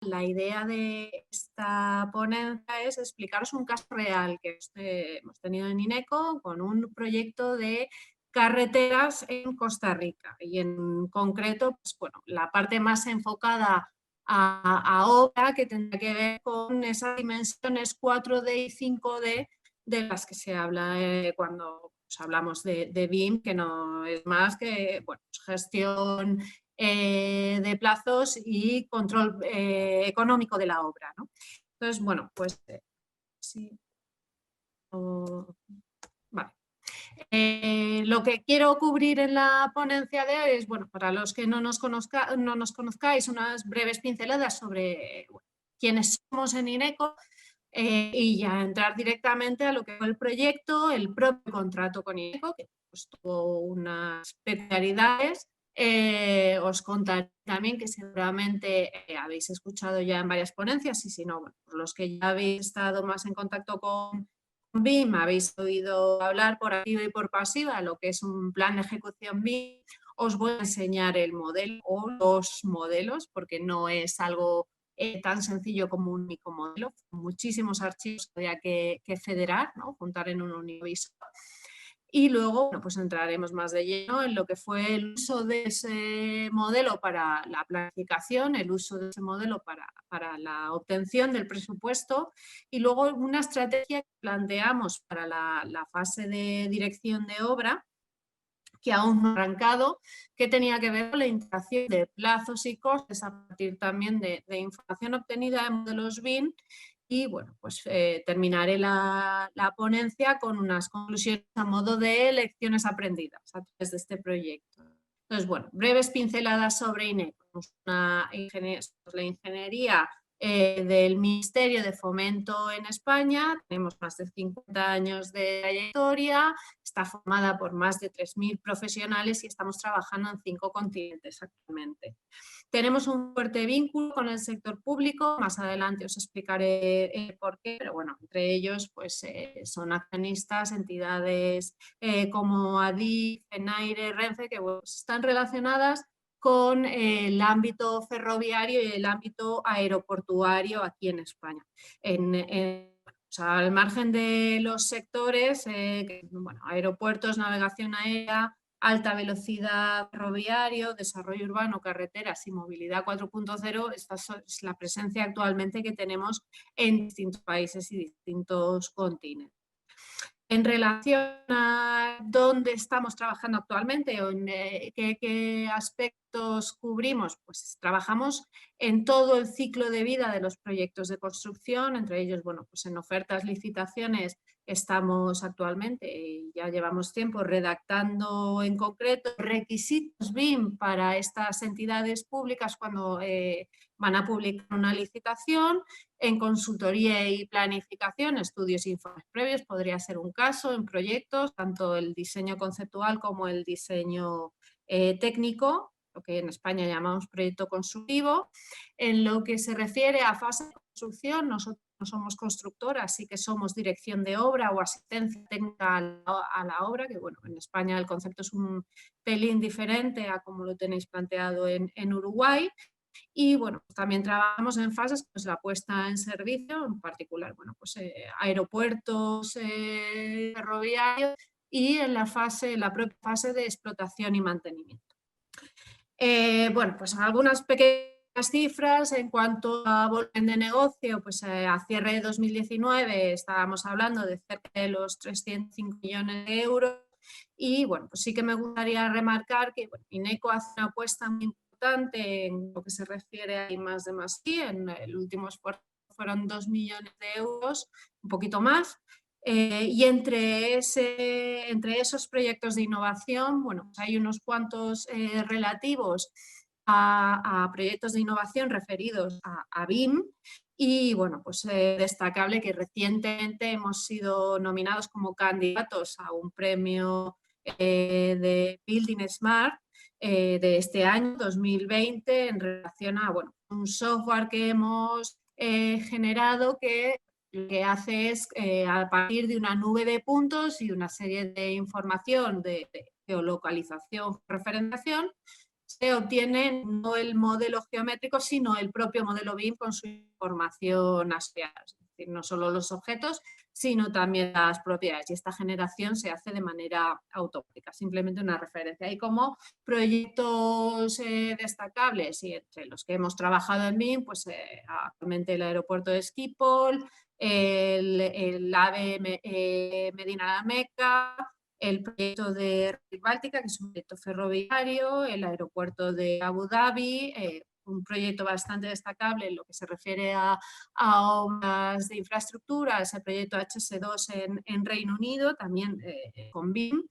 la idea de esta ponencia es explicaros un caso real que hemos tenido en INECO con un proyecto de carreteras en Costa Rica y en concreto, pues, bueno, la parte más enfocada a obra que tendrá que ver con esas dimensiones 4D y 5D de las que se habla cuando pues, hablamos de BIM, que no es más que bueno, pues, gestión de plazos y control económico de la obra, ¿no? Entonces, bueno, pues sí. Vale. Lo que quiero cubrir en la ponencia de hoy es, bueno, para los que no nos conozcáis, unas breves pinceladas sobre bueno, quiénes somos en INECO y ya entrar directamente a lo que fue el proyecto, el propio contrato con INECO, que pues, tuvo unas peculiaridades. Os contaré también que seguramente habéis escuchado ya en varias ponencias y si no, bueno, por los que ya habéis estado más en contacto con BIM, habéis oído hablar por activa y por pasiva lo que es un plan de ejecución BIM. Os voy a enseñar el modelo o los modelos porque no es algo tan sencillo como un único modelo, muchísimos archivos que había que federar, ¿no? Juntar en un único visual. Y luego, bueno, pues entraremos más de lleno en lo que fue el uso de ese modelo para la planificación, el uso de ese modelo para la obtención del presupuesto y luego una estrategia que planteamos para la fase de dirección de obra que aún no ha arrancado, que tenía que ver con la integración de plazos y costes a partir también de información obtenida de modelos BIM y bueno, pues terminaré la ponencia con unas conclusiones a modo de lecciones aprendidas a través de este proyecto. Entonces, bueno, breves pinceladas sobre INECO. La ingeniería del Ministerio de Fomento en España, tenemos más de 50 años de trayectoria, está formada por más de 3.000 profesionales y estamos trabajando en 5 continentes actualmente. Tenemos un fuerte vínculo con el sector público, más adelante os explicaré por qué, pero bueno, entre ellos pues son accionistas, entidades como ADIF, FENAIRE, RENFE, que bueno, están relacionadas con el ámbito ferroviario y el ámbito aeroportuario aquí en España. O sea, al margen de los sectores, bueno, aeropuertos, navegación aérea, alta velocidad ferroviario, desarrollo urbano, carreteras y movilidad 4.0, esta es la presencia actualmente que tenemos en distintos países y distintos continentes. En relación a dónde estamos trabajando actualmente o en qué aspectos cubrimos, pues trabajamos en todo el ciclo de vida de los proyectos de construcción, entre ellos, bueno, pues en ofertas, licitaciones, estamos actualmente y ya llevamos tiempo redactando en concreto requisitos BIM para estas entidades públicas cuando van a publicar una licitación. En consultoría y planificación, estudios e informes previos podría ser un caso, en proyectos, tanto el diseño conceptual como el diseño técnico, lo que en España llamamos proyecto constructivo. En lo que se refiere a fase de construcción, nosotros no somos constructoras, sí que somos dirección de obra o asistencia técnica a la obra, que bueno, en España el concepto es un pelín diferente a como lo tenéis planteado en Uruguay. Y bueno, pues también trabajamos en fases, pues la puesta en servicio, en particular, bueno, pues aeropuertos ferroviarios y en la propia fase de explotación y mantenimiento. Bueno, pues algunas pequeñas cifras en cuanto a volumen de negocio, pues a cierre de 2019 estábamos hablando de cerca de los 305 millones de euros y bueno, pues sí que me gustaría remarcar que bueno, INECO hace una apuesta muy importante en lo que se refiere a I+D+I, en el último esfuerzo fueron 2 millones de euros, un poquito más, y entre esos proyectos de innovación, bueno, pues hay unos cuantos relativos a proyectos de innovación referidos a BIM y, bueno, pues destacable que recientemente hemos sido nominados como candidatos a un premio de Building Smart de este año, 2020, en relación a, bueno, un software que hemos generado que lo que hace es, a partir de una nube de puntos y una serie de información de geolocalización, referenciación, se obtiene no el modelo geométrico, sino el propio modelo BIM con su información asociada. Es decir, no solo los objetos, sino también las propiedades. Y esta generación se hace de manera automática, simplemente una referencia. Y como proyectos destacables, y entre los que hemos trabajado en BIM, pues actualmente el aeropuerto de Schiphol, el AVE Medina La Meca, el proyecto de Red Báltica, que es un proyecto ferroviario, el aeropuerto de Abu Dhabi, un proyecto bastante destacable en lo que se refiere a obras de infraestructura, es el proyecto HS2 en Reino Unido, también con BIM.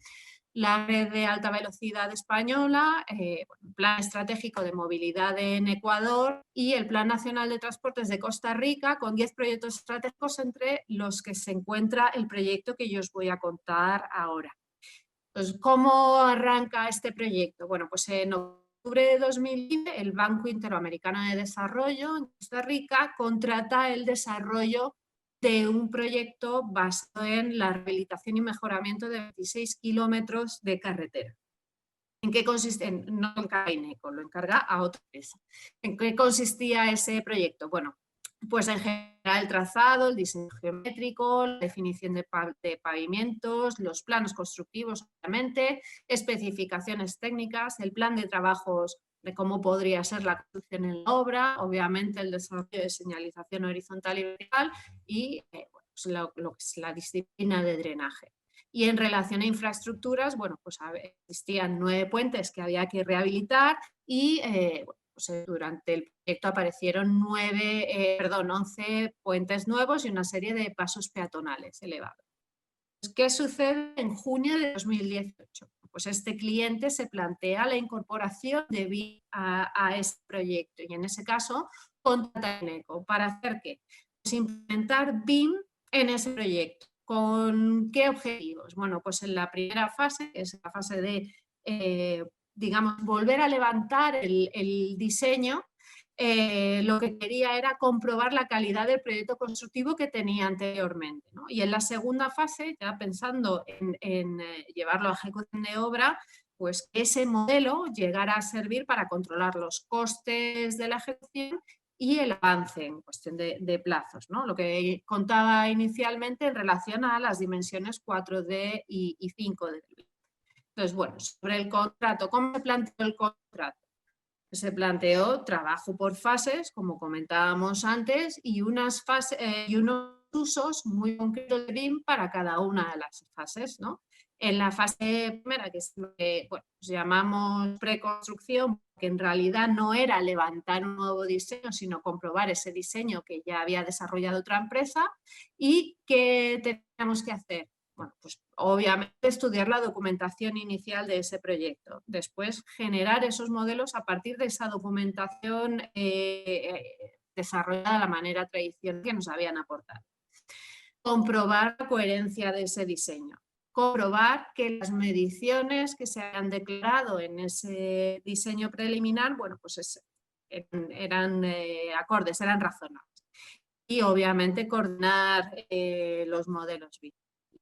La red de alta velocidad española, el plan estratégico de movilidad en Ecuador y el Plan Nacional de Transportes de Costa Rica, con 10 proyectos estratégicos entre los que se encuentra el proyecto que yo os voy a contar ahora. Entonces, ¿cómo arranca este proyecto? Bueno, pues en octubre de 2020 el Banco Interamericano de Desarrollo en Costa Rica contrata el desarrollo de un proyecto basado en la rehabilitación y mejoramiento de 26 kilómetros de carretera. ¿En qué consiste? No lo encarga INECO, lo encarga a otra empresa. ¿En qué consistía ese proyecto? Bueno, pues en general el trazado, el diseño geométrico, la definición de pavimentos, los planos constructivos, obviamente, especificaciones técnicas, el plan de trabajos de cómo podría ser la construcción en la obra, obviamente el desarrollo de señalización horizontal y vertical y pues lo que es la disciplina de drenaje. Y en relación a infraestructuras, bueno, pues existían 9 puentes que había que rehabilitar y pues durante el proyecto aparecieron 11 puentes nuevos y una serie de pasos peatonales elevados. ¿Qué sucede en junio de 2018? Pues este cliente se plantea la incorporación de BIM a este proyecto y en ese caso contrata a INECO. ¿Para hacer qué? Pues implementar BIM en ese proyecto. ¿Con qué objetivos? Bueno, pues en la primera fase, que es la fase de, digamos, volver a levantar el diseño, lo que quería era comprobar la calidad del proyecto constructivo que tenía anteriormente, ¿no? Y en la segunda fase, ya pensando en llevarlo a ejecución de obra, pues ese modelo llegara a servir para controlar los costes de la ejecución y el avance en cuestión de plazos, ¿no? Lo que contaba inicialmente en relación a las dimensiones 4D y 5D. Entonces, bueno, sobre el contrato, ¿cómo se planteó el contrato? Se planteó trabajo por fases, como comentábamos antes, y unos usos muy concretos de BIM para cada una de las fases, ¿no? En la fase primera, que es lo que pues llamamos preconstrucción, que en realidad no era levantar un nuevo diseño, sino comprobar ese diseño que ya había desarrollado otra empresa. ¿Y qué teníamos que hacer? Bueno, pues obviamente estudiar la documentación inicial de ese proyecto, después generar esos modelos a partir de esa documentación desarrollada de la manera tradicional que nos habían aportado. Comprobar la coherencia de ese diseño, comprobar que las mediciones que se habían declarado en ese diseño preliminar, bueno, pues eran acordes, eran razonables. Y obviamente coordinar los modelos BIM.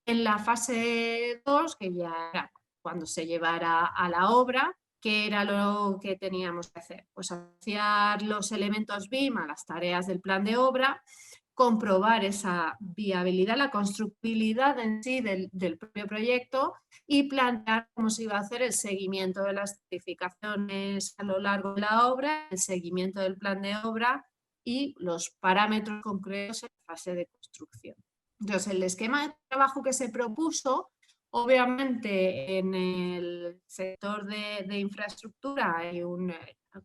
En la fase 2, que ya era cuando se llevara a la obra, ¿qué era lo que teníamos que hacer? Pues asociar los elementos BIM a las tareas del plan de obra, comprobar esa viabilidad, la constructibilidad en sí del propio proyecto y plantear cómo se iba a hacer el seguimiento de las certificaciones a lo largo de la obra, el seguimiento del plan de obra y los parámetros concretos en la fase de construcción. Entonces, el esquema de trabajo que se propuso, obviamente en el sector de infraestructura hay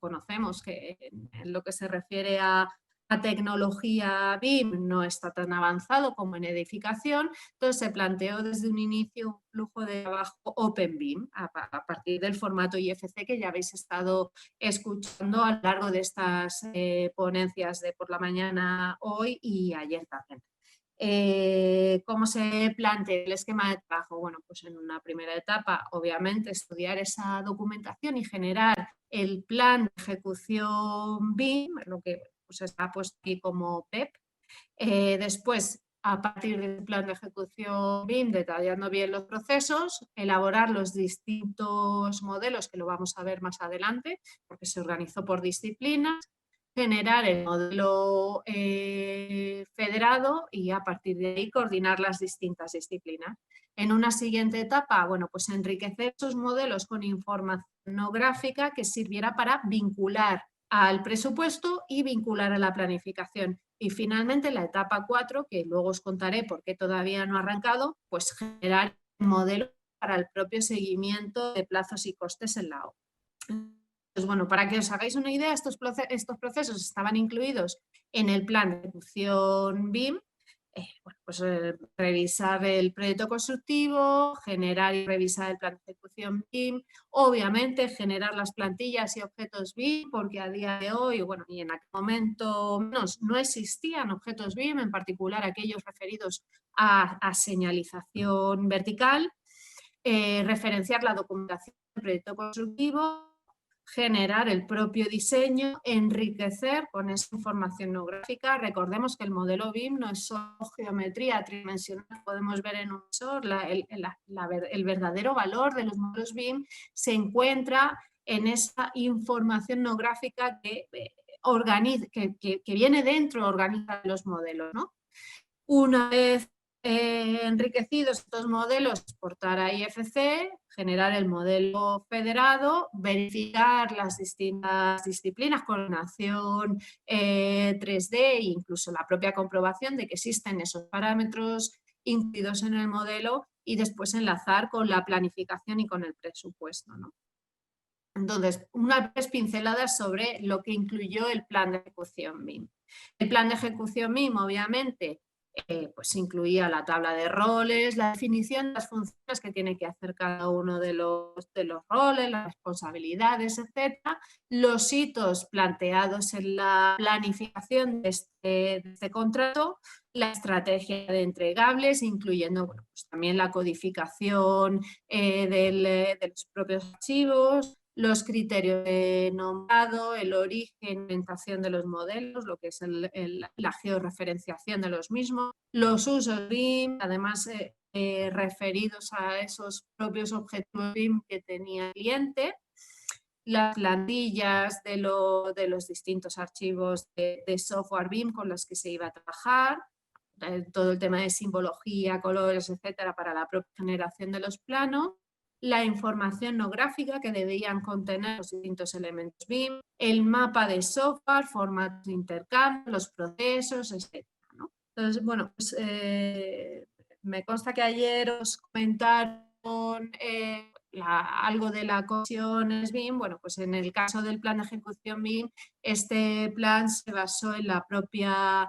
conocemos que en lo que se refiere a tecnología BIM no está tan avanzado como en edificación, entonces se planteó desde un inicio un flujo de trabajo Open BIM a partir del formato IFC que ya habéis estado escuchando a lo largo de estas ponencias de por la mañana hoy y ayer también. ¿Cómo se plantea el esquema de trabajo? Bueno, pues en una primera etapa, obviamente, estudiar esa documentación y generar el plan de ejecución BIM, lo que pues, está puesto aquí como PEP. Después, a partir del plan de ejecución BIM, detallando bien los procesos, elaborar los distintos modelos, que lo vamos a ver más adelante, porque se organizó por disciplinas, generar el modelo federado y a partir de ahí coordinar las distintas disciplinas. En una siguiente etapa, bueno, pues enriquecer esos modelos con información no gráfica que sirviera para vincular al presupuesto y vincular a la planificación. Y finalmente la etapa 4, que luego os contaré por qué todavía no ha arrancado, pues generar un modelo para el propio seguimiento de plazos y costes en la obra. Pues bueno, para que os hagáis una idea, estos procesos estaban incluidos en el plan de ejecución BIM. Bueno, pues revisar el proyecto constructivo, generar y revisar el plan de ejecución BIM, obviamente generar las plantillas y objetos BIM, porque a día de hoy, bueno, y en aquel momento no existían objetos BIM, en particular aquellos referidos a señalización vertical, referenciar la documentación del proyecto constructivo, generar el propio diseño, enriquecer con esa información no gráfica. Recordemos que el modelo BIM no es solo geometría tridimensional, podemos ver en un visor, el verdadero valor de los modelos BIM se encuentra en esa información no gráfica que viene dentro, organiza los modelos, ¿no? Una vez enriquecidos estos modelos, exportar a IFC, generar el modelo federado, verificar las distintas disciplinas, coordinación 3D e incluso la propia comprobación de que existen esos parámetros incluidos en el modelo y después enlazar con la planificación y con el presupuesto, ¿no? Entonces, unas pinceladas sobre lo que incluyó el plan de ejecución BIM. El plan de ejecución BIM, obviamente, pues incluía la tabla de roles, la definición de las funciones que tiene que hacer cada uno de los roles, las responsabilidades, etcétera, los hitos planteados en la planificación de este contrato, la estrategia de entregables, incluyendo bueno, pues también la codificación de los propios archivos, los criterios de nombrado, el origen, orientación de los modelos, lo que es la georreferenciación de los mismos, los usos BIM, además referidos a esos propios objetivos BIM que tenía el cliente, las plantillas de los distintos archivos de software BIM con los que se iba a trabajar, todo el tema de simbología, colores, etcétera, para la propia generación de los planos, la información no gráfica que debían contener los distintos elementos BIM, el mapa de software, formatos de intercambio, los procesos, etc., ¿no? Entonces, bueno, pues, me consta que ayer os comentaron algo de la comisión BIM. Bueno, pues en el caso del plan de ejecución BIM, este plan se basó en la propia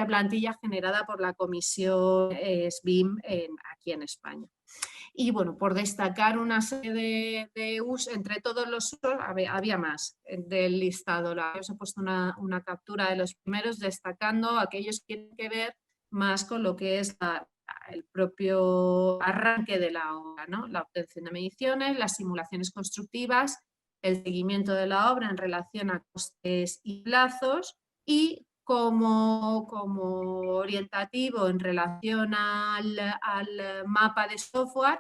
plantilla generada por la comisión SBIM aquí en España. Y bueno, por destacar una serie de usos, entre todos los usos había más del listado. Os he puesto una captura de los primeros, destacando aquellos que tienen que ver más con lo que es el propio arranque de la obra, ¿no? La obtención de mediciones, las simulaciones constructivas, el seguimiento de la obra en relación a costes y plazos y como orientativo en relación al mapa de software,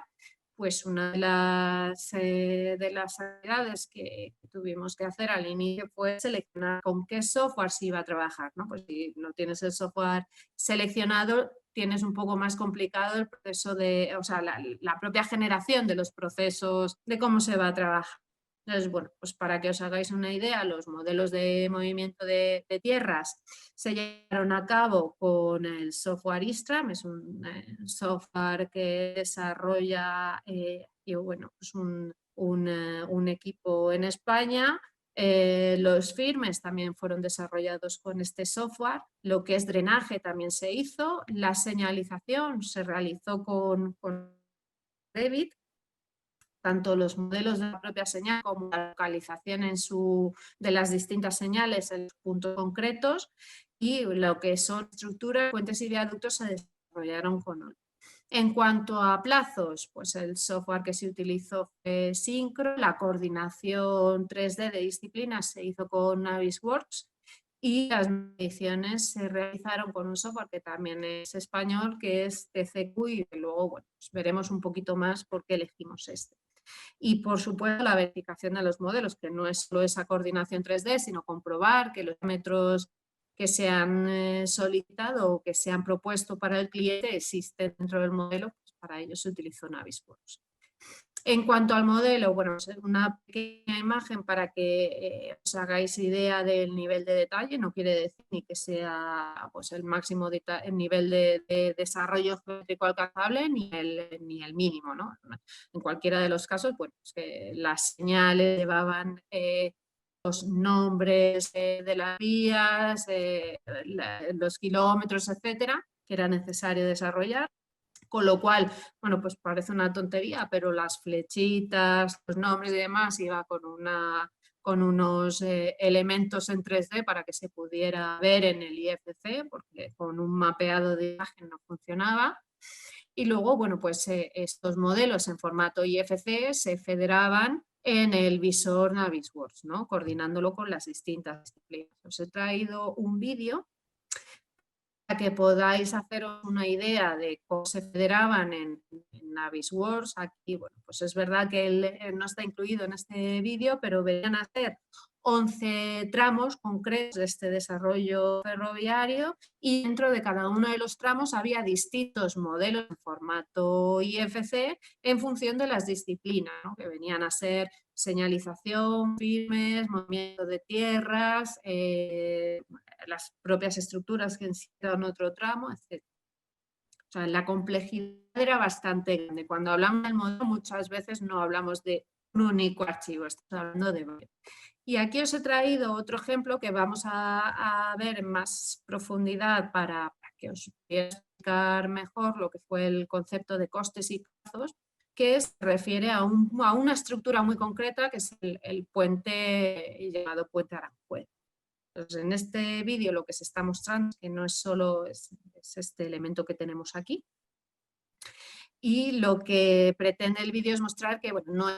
pues una de las actividades que tuvimos que hacer al inicio fue seleccionar con qué software se iba a trabajar, ¿no? Pues si no tienes el software seleccionado, tienes un poco más complicado el proceso o sea, la propia generación de los procesos de cómo se va a trabajar. Entonces, bueno, pues para que os hagáis una idea, los modelos de movimiento de tierras se llevaron a cabo con el software ISTRAM, es un software que desarrolla bueno, pues un equipo en España. Los firmes también fueron desarrollados con este software, lo que es drenaje también se hizo, la señalización se realizó con Revit, tanto los modelos de la propia señal como la localización de las distintas señales en los puntos concretos, y lo que son estructuras, puentes y viaductos se desarrollaron con OL. En cuanto a plazos, pues el software que se utilizó fue Syncro, la coordinación 3D de disciplinas se hizo con Navisworks y las mediciones se realizaron con un software que también es español, que es TCQ, y luego bueno, pues veremos un poquito más por qué elegimos este. Y por supuesto la verificación de los modelos, que no es solo esa coordinación 3D, sino comprobar que los parámetros que se han solicitado o que se han propuesto para el cliente existen dentro del modelo, pues para ello se utilizó Navisworks. En cuanto al modelo, bueno, una pequeña imagen para que os hagáis idea del nivel de detalle, no quiere decir ni que sea pues, el máximo el nivel de desarrollo geométrico alcanzable ni el mínimo, ¿no? En cualquiera de los casos, bueno, pues que las señales llevaban los nombres de las vías, los kilómetros, etcétera, que era necesario desarrollar. Con lo cual, bueno, pues parece una tontería, pero las flechitas, los nombres y demás iba con unos elementos en 3D para que se pudiera ver en el IFC, porque con un mapeado de imagen no funcionaba. Y luego, bueno, pues estos modelos en formato IFC se federaban en el visor Navisworks, ¿no? Coordinándolo con las distintas disciplinas. Os he traído un vídeo para que podáis haceros una idea de cómo se federaban en Navisworks. Aquí, bueno, pues es verdad que él no está incluido en este vídeo, pero venían a ser 11 tramos concretos de este desarrollo ferroviario y dentro de cada uno de los tramos había distintos modelos en formato IFC en función de las disciplinas, ¿no? Que venían a ser señalización, firmes, movimiento de tierras, las propias estructuras que encierran otro tramo, etc. O sea, la complejidad era bastante grande. Cuando hablamos del modelo muchas veces no hablamos de un único archivo, estamos hablando de varios. Y aquí os he traído otro ejemplo que vamos a ver en más profundidad para que os pueda explicar mejor lo que fue el concepto de costes y plazos, que se refiere a una estructura muy concreta que es el puente llamado Puente Aranjuez. Entonces, en este vídeo lo que se está mostrando es que no es solo es este elemento que tenemos aquí, y lo que pretende el vídeo es mostrar que bueno, no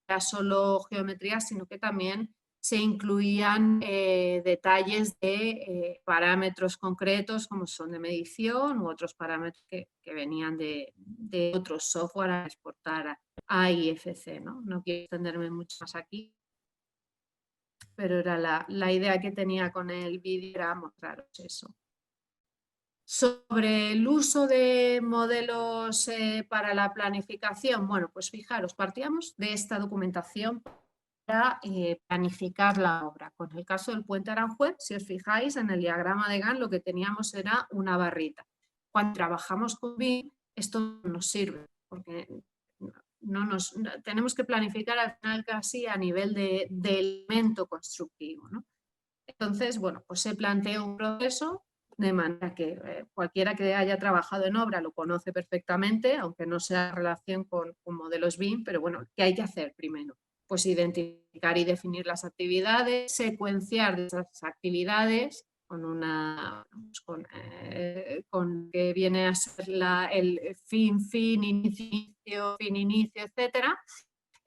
era solo geometría, sino que también se incluían detalles de parámetros concretos como son de medición u otros parámetros que venían de otros software a exportar a IFC, ¿no? No quiero extenderme mucho más aquí, pero era la idea que tenía con el vídeo, era mostraros eso. Sobre el uso de modelos para la planificación, bueno, pues fijaros, partíamos de esta documentación para planificar la obra. Con el caso del Puente Aranjuez, si os fijáis, en el diagrama de Gantt lo que teníamos era una barrita. Cuando trabajamos con BIM, esto no nos sirve, porque tenemos que planificar al final casi a nivel de elemento constructivo, ¿no? Entonces, bueno, pues se planteó un proceso de manera que cualquiera que haya trabajado en obra lo conoce perfectamente, aunque no sea en relación con modelos BIM, pero bueno, ¿qué hay que hacer primero? Pues identificar y definir las actividades, secuenciar esas actividades con que viene a ser el fin, inicio, fin, inicio, etcétera.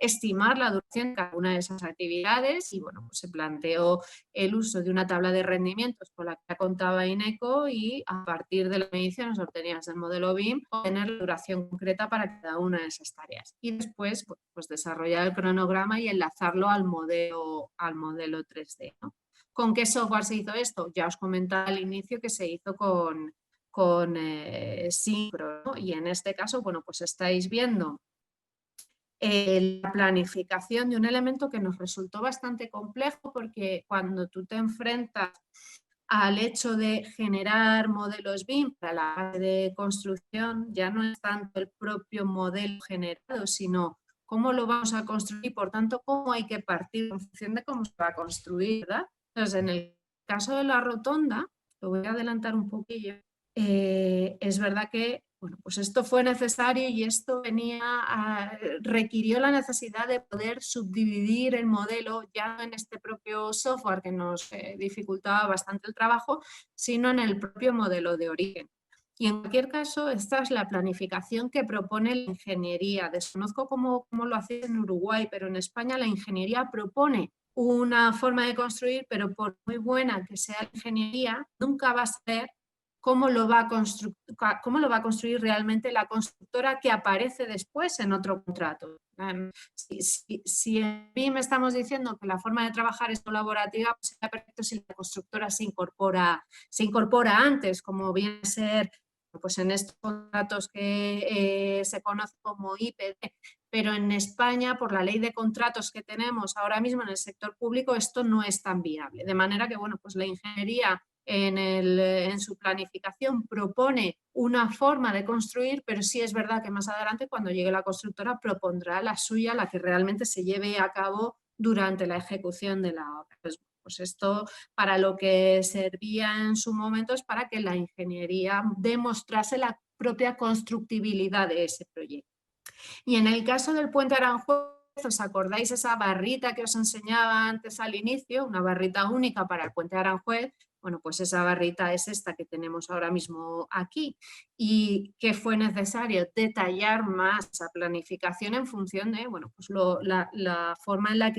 Estimar la duración de cada una de esas actividades y bueno, pues se planteó el uso de una tabla de rendimientos con la que contaba INECO y a partir de las mediciones obtenidas del modelo BIM, obtener la duración concreta para cada una de esas tareas. Y después pues desarrollar el cronograma y enlazarlo al modelo 3D, ¿no? ¿Con qué software se hizo esto? Ya os comentaba al inicio que se hizo con Syncro, ¿no? Y en este caso, bueno, pues estáis viendo la planificación de un elemento que nos resultó bastante complejo porque cuando tú te enfrentas al hecho de generar modelos BIM para la fase de construcción, ya no es tanto el propio modelo generado, sino cómo lo vamos a construir y por tanto cómo hay que partir en función de cómo se va a construir, ¿verdad? Entonces, en el caso de la rotonda, lo voy a adelantar un poquillo, es verdad que bueno, pues esto fue necesario y esto requirió la necesidad de poder subdividir el modelo ya no en este propio software que nos dificultaba bastante el trabajo, sino en el propio modelo de origen. Y en cualquier caso, esta es la planificación que propone la ingeniería. Desconozco cómo lo hacéis en Uruguay, pero en España la ingeniería propone una forma de construir, pero por muy buena que sea la ingeniería, nunca va a ser cómo lo va a construir realmente la constructora que aparece después en otro contrato. Si en BIM estamos diciendo que la forma de trabajar es colaborativa, pues sería perfecto si la constructora se incorpora antes, como viene a ser pues en estos contratos que se conoce como IPD, pero en España, por la ley de contratos que tenemos ahora mismo en el sector público, esto no es tan viable. De manera que, bueno, pues la ingeniería en su planificación propone una forma de construir, pero sí es verdad que más adelante, cuando llegue la constructora, propondrá la suya, la que realmente se lleve a cabo durante la ejecución de la obra. Pues esto, para lo que servía en su momento, es para que la ingeniería demostrase la propia constructibilidad de ese proyecto. Y en el caso del puente Aranjuez, ¿os acordáis esa barrita que os enseñaba antes al inicio? Una barrita única para el puente Aranjuez. Bueno, pues esa barrita es esta que tenemos ahora mismo aquí. Y que fue necesario detallar más esa planificación en función de, bueno, pues la forma en la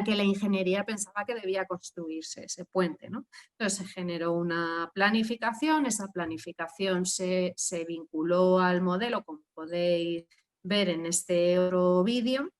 que la ingeniería pensaba que debía construirse ese puente, ¿no? Entonces se generó una planificación, esa planificación se vinculó al modelo, como podéis ver en este otro vídeo.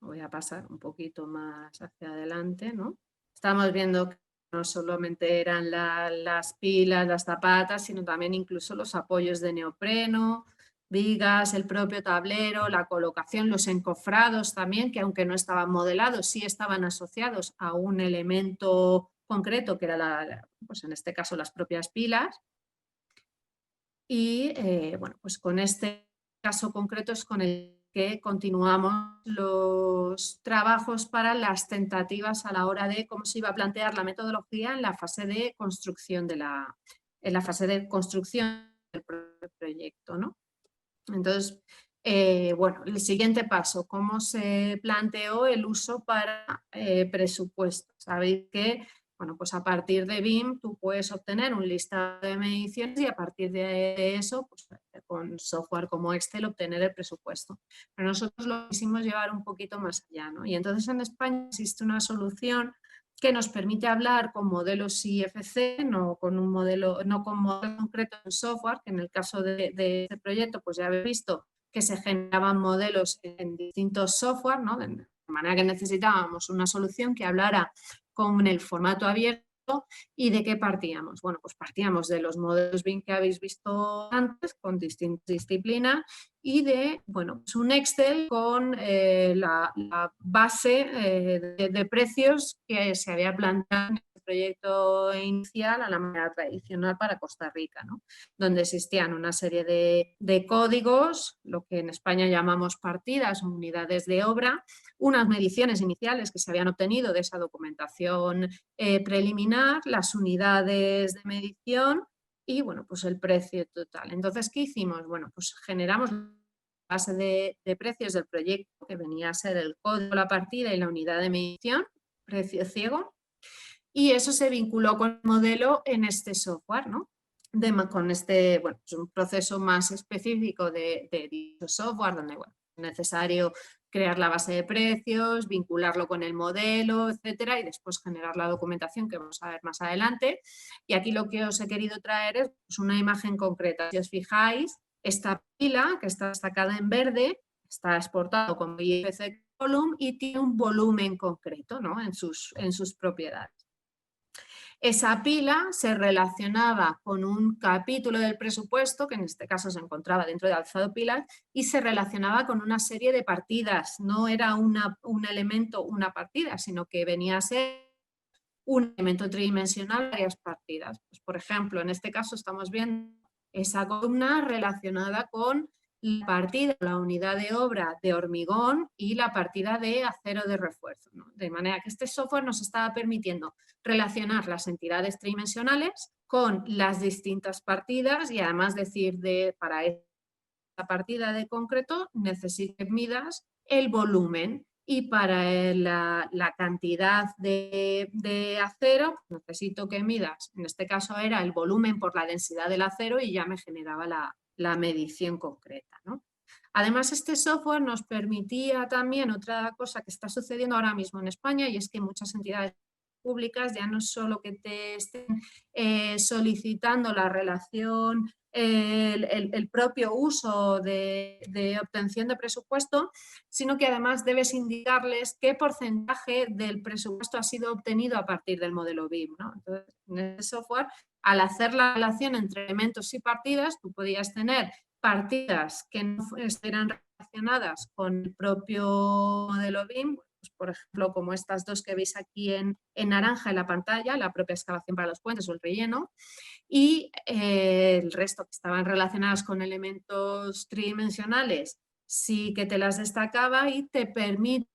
Voy a pasar un poquito más hacia adelante, ¿no? Estamos viendo que no solamente eran las pilas, las zapatas, sino también incluso los apoyos de neopreno, vigas, el propio tablero, la colocación, los encofrados también, que aunque no estaban modelados, sí estaban asociados a un elemento concreto, que era, pues en este caso, las propias pilas. Y bueno, pues con este caso concreto es con el que continuamos los trabajos para las tentativas a la hora de cómo se iba a plantear la metodología en la fase de construcción del proyecto, ¿no? Entonces, bueno, el siguiente paso, ¿cómo se planteó el uso para presupuesto? Sabéis que, bueno, pues a partir de BIM tú puedes obtener un listado de mediciones y a partir de eso, pues con software como Excel, obtener el presupuesto. Pero nosotros lo quisimos llevar un poquito más allá, ¿no? Y entonces en España existe una solución que nos permite hablar con modelos IFC, no con modelo concreto en software, que en el caso de este proyecto, pues ya habéis visto que se generaban modelos en distintos software, ¿no? De manera que necesitábamos una solución que hablara con el formato abierto. ¿Y de qué partíamos? Bueno, pues partíamos de los modelos BIM que habéis visto antes, con distintas disciplinas, y de, bueno, pues un Excel con la base de precios que se había planteado en el proyecto inicial a la manera tradicional para Costa Rica, ¿no? Donde existían una serie de códigos, lo que en España llamamos partidas o unidades de obra, unas mediciones iniciales que se habían obtenido de esa documentación preliminar, las unidades de medición y, bueno, pues el precio total. Entonces, ¿qué hicimos? Bueno, pues generamos la base de precios del proyecto, que venía a ser el código, la partida y la unidad de medición, precio ciego, y eso se vinculó con el modelo en este software, ¿no? Con este, bueno, es un proceso más específico de dicho software, donde, bueno, es necesario crear la base de precios, vincularlo con el modelo, etcétera, y después generar la documentación que vamos a ver más adelante. Y aquí lo que os he querido traer es pues, una imagen concreta. Si os fijáis, esta pila, que está destacada en verde, está exportado como IFC Column y tiene un volumen concreto, ¿no? en sus propiedades. Esa pila se relacionaba con un capítulo del presupuesto, que en este caso se encontraba dentro de alzado pilas, y se relacionaba con una serie de partidas. No era un elemento, una partida, sino que venía a ser un elemento tridimensional, varias partidas. Pues, por ejemplo, en este caso estamos viendo esa columna relacionada con la partida, la unidad de obra de hormigón y la partida de acero de refuerzo, ¿no? De manera que este software nos estaba permitiendo relacionar las entidades tridimensionales con las distintas partidas y además decir para esta partida de concreto necesito que midas el volumen y para la cantidad de acero necesito que midas, en este caso era el volumen por la densidad del acero y ya me generaba la medición concreta, ¿no? Además, este software nos permitía también otra cosa que está sucediendo ahora mismo en España, y es que muchas entidades públicas ya no solo que te estén solicitando la relación, el propio uso de obtención de presupuesto, sino que además debes indicarles qué porcentaje del presupuesto ha sido obtenido a partir del modelo BIM, ¿no? Entonces, en el software, al hacer la relación entre elementos y partidas, tú podías tener partidas que no estuvieran relacionadas con el propio modelo BIM, pues por ejemplo, como estas dos que veis aquí en naranja en la pantalla, la propia excavación para los puentes o el relleno, y el resto que estaban relacionadas con elementos tridimensionales sí que te las destacaba y te permite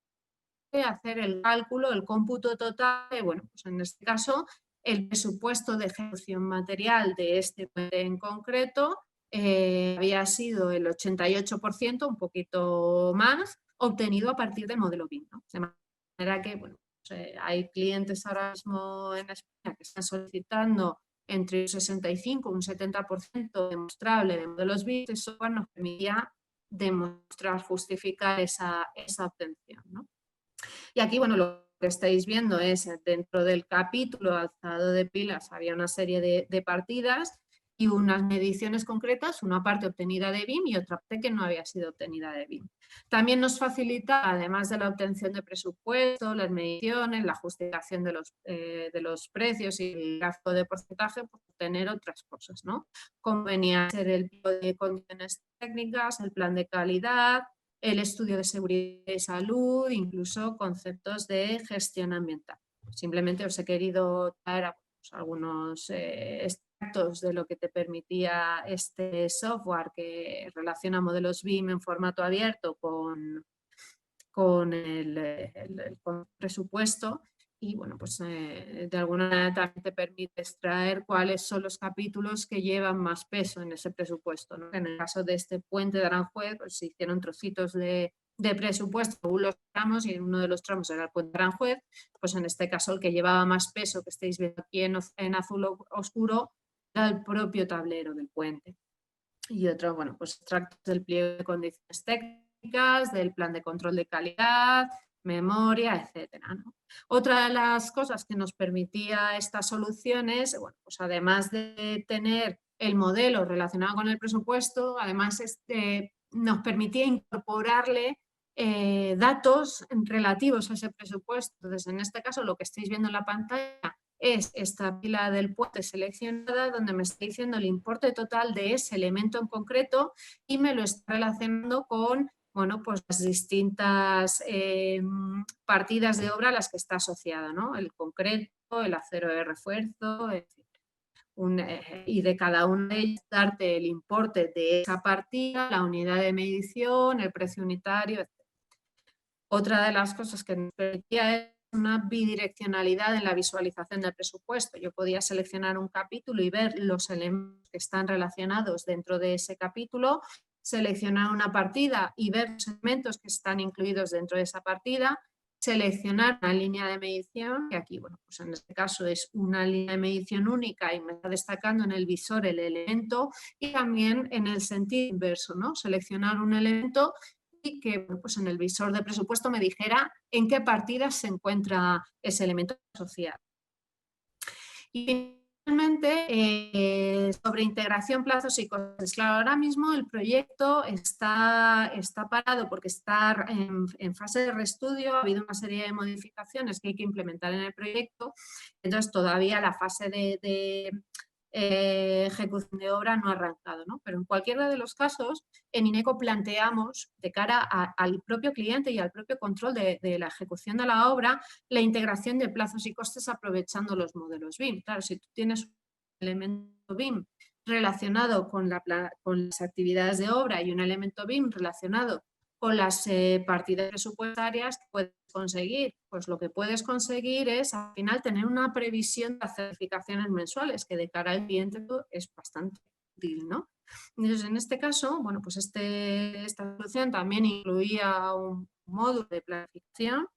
hacer el cálculo, el cómputo total, bueno, pues en este caso el presupuesto de ejecución material de este puente en concreto había sido el 88%, un poquito más, obtenido a partir del modelo BIM, ¿no? De manera que, bueno, pues, hay clientes ahora mismo en España que están solicitando entre un 65 y un 70% demostrable de modelos BIM, eso nos permitía demostrar, justificar esa obtención, ¿no? Y aquí, bueno, lo que estáis viendo es dentro del capítulo alzado de pilas había una serie de partidas y unas mediciones concretas, una parte obtenida de BIM y otra parte que no había sido obtenida de BIM. También nos facilita, además de la obtención de presupuesto, las mediciones, la justificación de los precios y el gráfico de porcentaje, pues obtener otras cosas, ¿no? Como venía a ser el tipo de condiciones técnicas, el plan de calidad, el estudio de seguridad y salud, incluso conceptos de gestión ambiental. Simplemente os he querido traer algunos extractos de lo que te permitía este software que relaciona modelos BIM en formato abierto con el presupuesto. Y bueno, pues de alguna manera también te permite extraer cuáles son los capítulos que llevan más peso en ese presupuesto, ¿no? En el caso de este puente de Aranjuez, pues se hicieron trocitos de presupuesto según los tramos y uno de los tramos era el puente de Aranjuez, pues en este caso el que llevaba más peso, que estáis viendo aquí en azul oscuro, era el propio tablero del puente. Y otro, bueno, pues extractos del pliego de condiciones técnicas, del plan de control de calidad, memoria, etcétera, ¿no? Otra de las cosas que nos permitía estas soluciones, bueno, pues además de tener el modelo relacionado con el presupuesto, además nos permitía incorporarle datos relativos a ese presupuesto. Entonces, en este caso, lo que estáis viendo en la pantalla es esta pila del puente seleccionada donde me está diciendo el importe total de ese elemento en concreto y me lo está relacionando con, bueno, pues las distintas partidas de obra a las que está asociada, ¿no? El concreto, el acero de refuerzo, etc. Y de cada una de ellas darte el importe de esa partida, la unidad de medición, el precio unitario, etc. Otra de las cosas que nos permitía es una bidireccionalidad en la visualización del presupuesto. Yo podía seleccionar un capítulo y ver los elementos que están relacionados dentro de ese capítulo, seleccionar una partida y ver los elementos que están incluidos dentro de esa partida, seleccionar una línea de medición, que aquí, bueno, pues en este caso es una línea de medición única y me está destacando en el visor el elemento, y también en el sentido inverso, ¿no? Seleccionar un elemento y que pues en el visor de presupuesto me dijera en qué partidas se encuentra ese elemento asociado. Y finalmente, sobre integración, plazos y costes. Claro, ahora mismo el proyecto está parado porque está en fase de reestudio, ha habido una serie de modificaciones que hay que implementar en el proyecto, entonces todavía la fase de ejecución de obra no ha arrancado, ¿no? Pero en cualquiera de los casos, en INECO planteamos de cara al propio cliente y al propio control de la ejecución de la obra la integración de plazos y costes aprovechando los modelos BIM. Claro, si tú tienes un elemento BIM relacionado con las actividades de obra y un elemento BIM relacionado con las partidas presupuestarias que puedes conseguir, pues lo que puedes conseguir es al final tener una previsión de certificaciones mensuales que de cara al cliente es bastante útil, ¿no? Entonces, en este caso, bueno, pues esta solución también incluía un módulo de planificación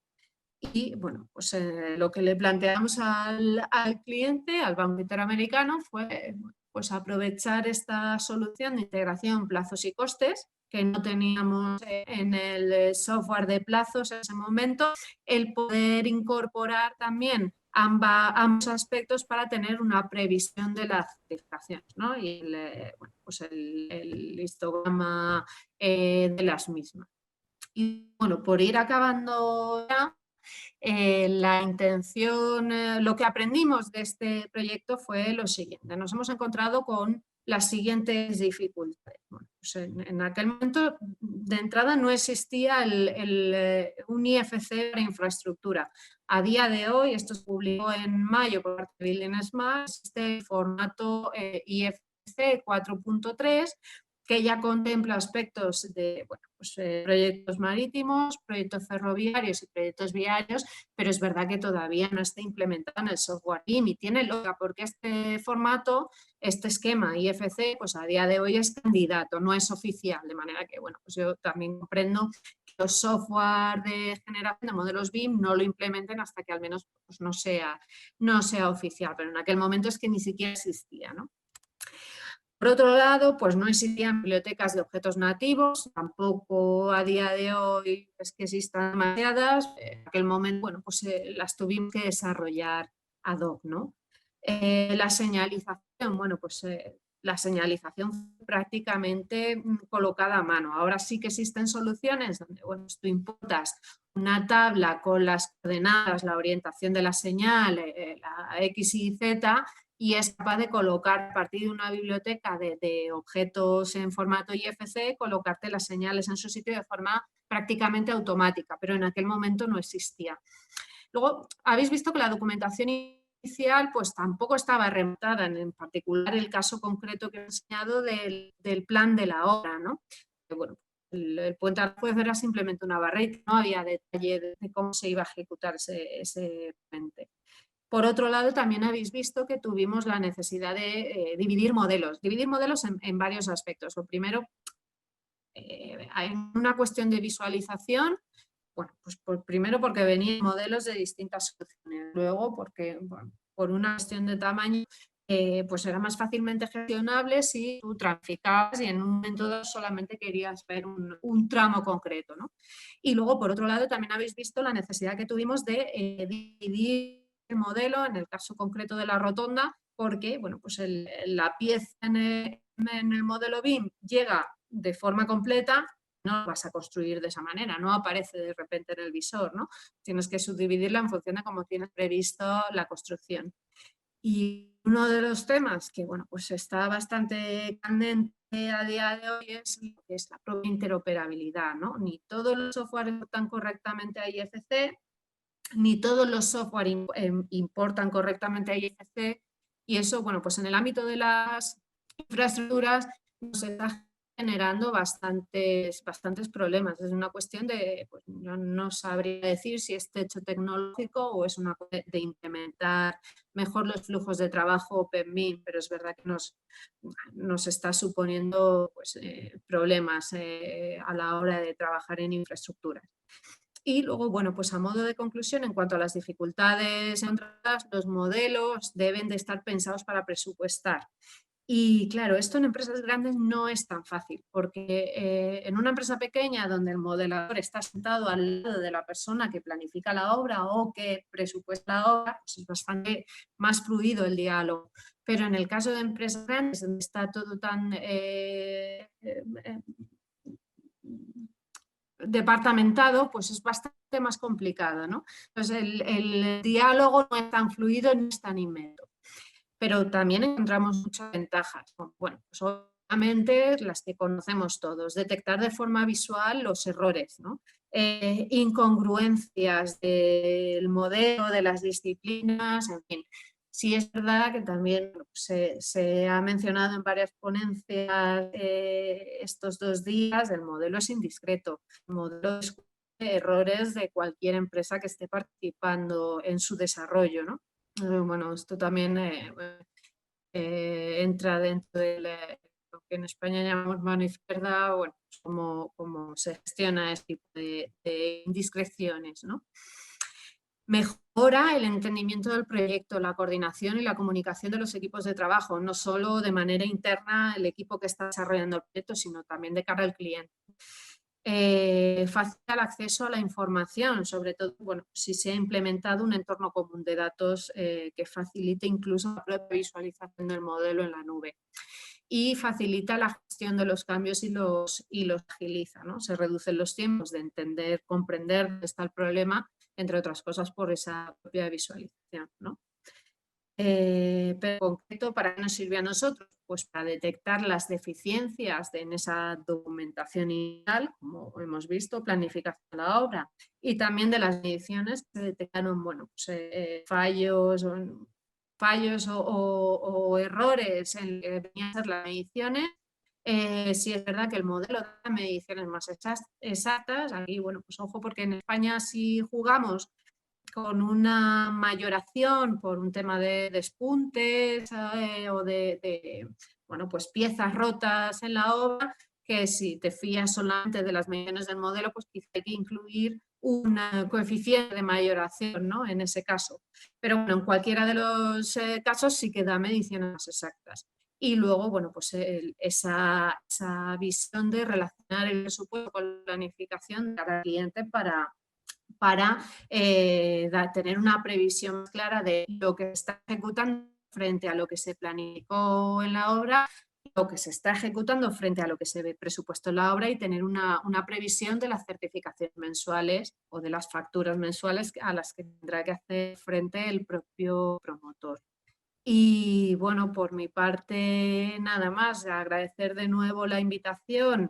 y, bueno, pues lo que le planteamos al cliente, al Banco Interamericano, fue pues aprovechar esta solución de integración, plazos y costes, que no teníamos en el software de plazos en ese momento, el poder incorporar también ambos aspectos para tener una previsión de las certificaciones, ¿no? Y bueno, pues el histograma de las mismas. Y bueno, por ir acabando ya, la intención, lo que aprendimos de este proyecto fue lo siguiente. Nos hemos encontrado con las siguientes dificultades. Bueno, pues en aquel momento, de entrada, no existía un IFC para infraestructura. A día de hoy, esto se publicó en mayo por parte de Building Smart, existe el formato IFC 4.3, que ya contempla aspectos de bueno, pues, proyectos marítimos, proyectos ferroviarios y proyectos viarios, pero es verdad que todavía no está implementado en el software BIM y tiene lógica porque este formato, este esquema IFC, pues a día de hoy es candidato, no es oficial, de manera que bueno, pues yo también comprendo que los software de generación de modelos BIM no lo implementen hasta que al menos pues, no sea oficial, pero en aquel momento es que ni siquiera existía, ¿no? Por otro lado, pues no existían bibliotecas de objetos nativos, tampoco a día de hoy es que existan demasiadas. En aquel momento, bueno, pues las tuvimos que desarrollar ad hoc, ¿no? La señalización, bueno, pues la señalización prácticamente colocada a mano. Ahora sí que existen soluciones donde, bueno, tú importas una tabla con las coordenadas, la orientación de la señal, la X y Z, y es capaz de colocar a partir de una biblioteca de objetos en formato IFC, colocarte las señales en su sitio de forma prácticamente automática, pero en aquel momento no existía. Luego, habéis visto que la documentación inicial pues tampoco estaba rematada, en particular el caso concreto que he enseñado del plan de la obra, ¿no? Bueno, el puente Aranjuez era simplemente una barreta, no había detalle de cómo se iba a ejecutar ese puente. Por otro lado, también habéis visto que tuvimos la necesidad de dividir modelos en varios aspectos. Lo primero, en una cuestión de visualización, bueno, pues primero porque venían modelos de distintas soluciones, luego porque bueno, por una cuestión de tamaño pues era más fácilmente gestionable si tú traficabas y en un momento dado solamente querías ver un tramo concreto, ¿no? Y luego, por otro lado, también habéis visto la necesidad que tuvimos de dividir el modelo, en el caso concreto de la rotonda, porque bueno, pues la pieza en el modelo BIM llega de forma completa, no lo vas a construir de esa manera, no aparece de repente en el visor, ¿no? Tienes que subdividirla en función de cómo tienes previsto la construcción. Y uno de los temas que, bueno, pues está bastante candente a día de hoy es la propia interoperabilidad, ¿no? Ni todos los software importan correctamente a IFC, ni todos los software importan correctamente a IFC, y eso, bueno, pues en el ámbito de las infraestructuras nos está generando bastantes problemas. Es una cuestión de, pues yo no sabría decir si es techo tecnológico o es una cuestión de implementar mejor los flujos de trabajo OpenBIM, pero es verdad que nos está suponiendo pues, problemas a la hora de trabajar en infraestructuras. Y luego, bueno, pues a modo de conclusión, en cuanto a las dificultades encontradas, los modelos deben de estar pensados para presupuestar. Y claro, esto en empresas grandes no es tan fácil, porque en una empresa pequeña donde el modelador está sentado al lado de la persona que planifica la obra o que presupuesta la obra, pues es bastante más fluido el diálogo. Pero en el caso de empresas grandes donde está todo tan departamentado, pues es bastante más complicado, ¿no? Entonces el diálogo no es tan fluido ni es tan inmediato. Pero también encontramos muchas ventajas. Bueno, pues obviamente las que conocemos todos, detectar de forma visual los errores, ¿no? Incongruencias del modelo, de las disciplinas, en fin. Sí es verdad que también se ha mencionado en varias ponencias estos 2 días, el modelo es indiscreto, el modelo es errores de cualquier empresa que esté participando en su desarrollo, ¿no? Bueno, esto también entra dentro de lo que en España llamamos mano izquierda, bueno, pues cómo se gestiona este tipo de indiscreciones, ¿no? Mejora el entendimiento del proyecto, la coordinación y la comunicación de los equipos de trabajo, no solo de manera interna el equipo que está desarrollando el proyecto, sino también de cara al cliente. Facilita el acceso a la información, sobre todo bueno, si se ha implementado un entorno común de datos que facilite incluso la propia visualización del modelo en la nube. Y facilita la gestión de los cambios y los agiliza, ¿no? Se reducen los tiempos de entender, comprender dónde está el problema, entre otras cosas por esa propia visualización, ¿no? Pero en concreto, ¿para qué nos sirve a nosotros? Pues para detectar las deficiencias en esa documentación inicial, como hemos visto, planificación de la obra, y también de las mediciones que se detectaron, bueno, pues, fallos o errores en lo que venían a ser las mediciones. Si es verdad que el modelo da mediciones más exactas, aquí, bueno, pues ojo, porque en España si jugamos con una mayoración por un tema de despuntes o bueno, pues piezas rotas en la obra, que si te fías solamente de las mediciones del modelo, pues quizá hay que incluir un coeficiente de mayoración, ¿no? En ese caso. Pero bueno, en cualquiera de los casos sí que da mediciones más exactas. Y luego, bueno, pues esa visión de relacionar el presupuesto con la planificación de cada cliente para tener una previsión más clara de lo que se está ejecutando frente a lo que se planificó en la obra, lo que se está ejecutando frente a lo que se ve presupuesto en la obra y tener una previsión de las certificaciones mensuales o de las facturas mensuales a las que tendrá que hacer frente el propio promotor. Y bueno, por mi parte nada más, agradecer de nuevo la invitación